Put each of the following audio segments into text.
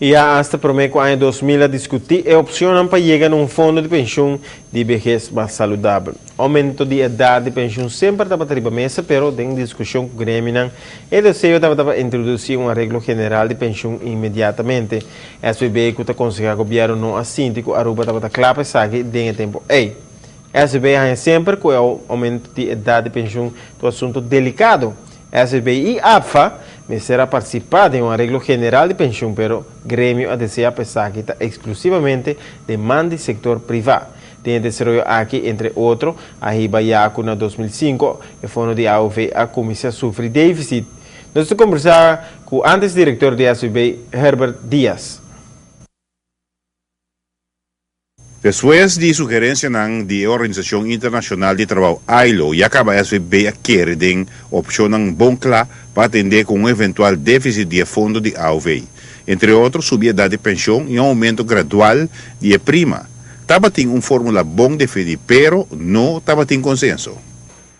E hasta promete o ano 2000 a discutir a opção para chegar a um fundo de pensão de vejez mais saudável. Aumento de idade de pensão sempre estava a mesa, mas tem discussão com o Grêmio. E desejo estava introduzir uma regra geral de pensão imediatamente. SBB que aconselha o governo não assíntico, a Aruba estava claro que tem tempo. SBB é sempre com o aumento de idade de pensão do assunto delicado. SBI e APFA será participar de uma regra geral de pensão, pero Grêmio a desejar pensar que está exclusivamente demanda do setor privado. Tem desenvolvido aqui, entre outros, a Ribayaco na 2005, o fundo de AUV a comissão sofre déficit. Nós vamos conversar com o antes diretor de SBI, Herbert Dias. Después de sugerencia de Organización Internacional de Trabajo, ILO, y acaba SBB a querer den opción bom claro para atender con un eventual déficit de fondo de AUV. Entre otros, subir a edad de pensión y un aumento gradual de prima. Tabatin una fórmula bom de FEDI, pero no tabatin consenso.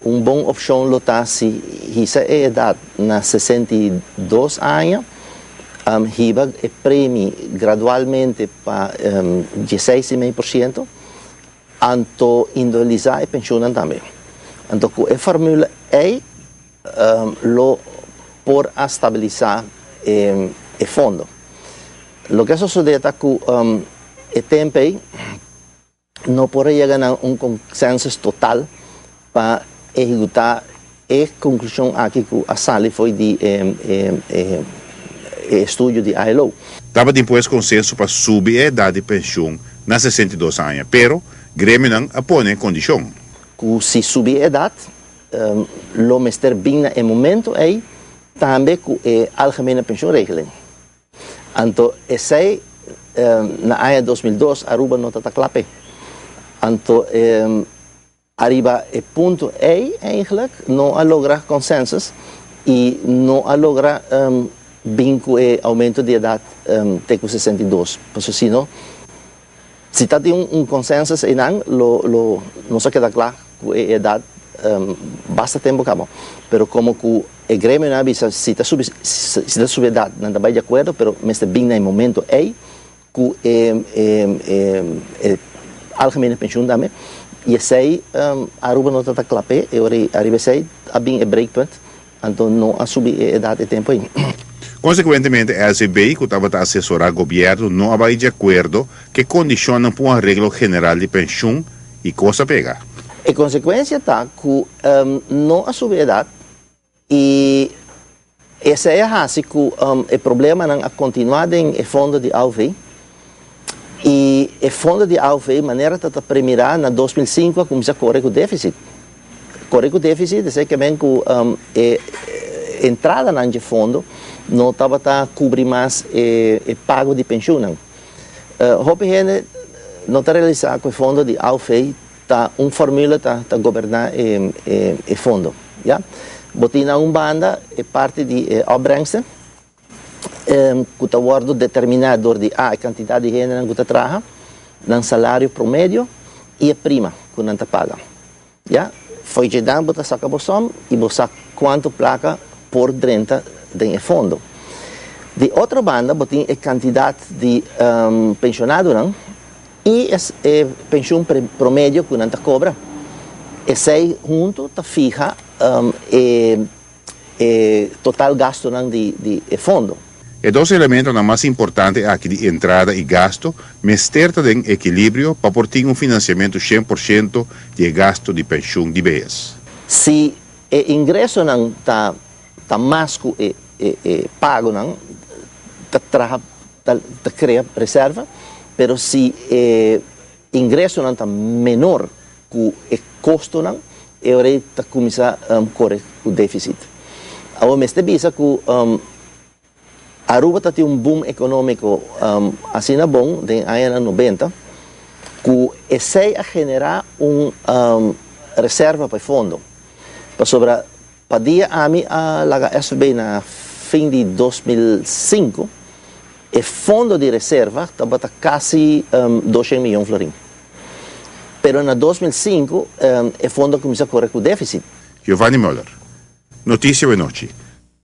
Un bom opción lo está si esa edad na 62 años. Hiba premi gradualmente para 16,5%, anto individualizar e pensionan também. Então, com a fórmula lo por estabilizar o fundo. Lo que sucede é que o tempo não pode chegar a consenso total para executar a conclusão aqui que a sala foi de estudo de ILO. Estava depois consenso para subir a idade de pensão na 62 anos, pero Grêmio não apone condição. Se subir a idade, lo mester bem no momento é também com a algemene pensioenregeling. Então, esse na ano 2002 Aruba não está claro. Então, arriba o ponto é eigenlijk não a lograr consensus e não a lograr vinco e aumento de idade até 62. Porque senão, se está de consenso e não se queda claro que a idade basta tempo acabou. Mas como que o Grêmio não avisa se está subir a idade, não está de acordo, mas está bem no momento é que algemene pensioen também. E esse Aruba não está claro, e arriba esse a bem breakpoint, então não a subir a idade de tempo aí. Consequentemente, a SBI, que estava a assessorar o governo, não vai de acordo que condiciona para uma regra geral de pensão e coisa pega. A consequência está que não a subir a idade e esse é assim que o problema não a continuar em fundo de AUV e o fundo de AUV, maneira de premiar na 2005, começa a correr com o déficit. Correr com o déficit, é que vem com a entrada no fundo, não estava a cobrir mais o pago de pensão. Hope não está realizado com o fundo de AUV, está uma fórmula para governar o fundo. Botina uma banda é parte de opbrengsten, que está guardo determinado de a quantidade de gênero que está traga, no salário promédio e a prima que não está paga. Foi de dar, você saca o som e você saca quanto placa por dentro do fundo. De outra banda, você tem a quantidade de pensionado e a pensão promédio que não está cobra. Esse junto está fija o total gasto de fundo. E dois elementos mais importantes aqui de entrada e gasto, mas certa de equilíbrio para portar um financiamento 100% de gasto de pensão de vez. Se o ingresso não está mais que o pago, não cria reserva, mas se o ingresso não está menor que o custo, não, está começar a correr o déficit. Agora, mas te visa que Aruba tem boom econômico assim bom, de anos 90, que esse a generar reserva para o fundo. Para dia a mim, a SBB na fim de 2005, o fundo de reserva estava quase 200 milhões de florins. Pero na 2005, o fundo começou a correr com déficit. Giovanni Müller, Notícia da Noite.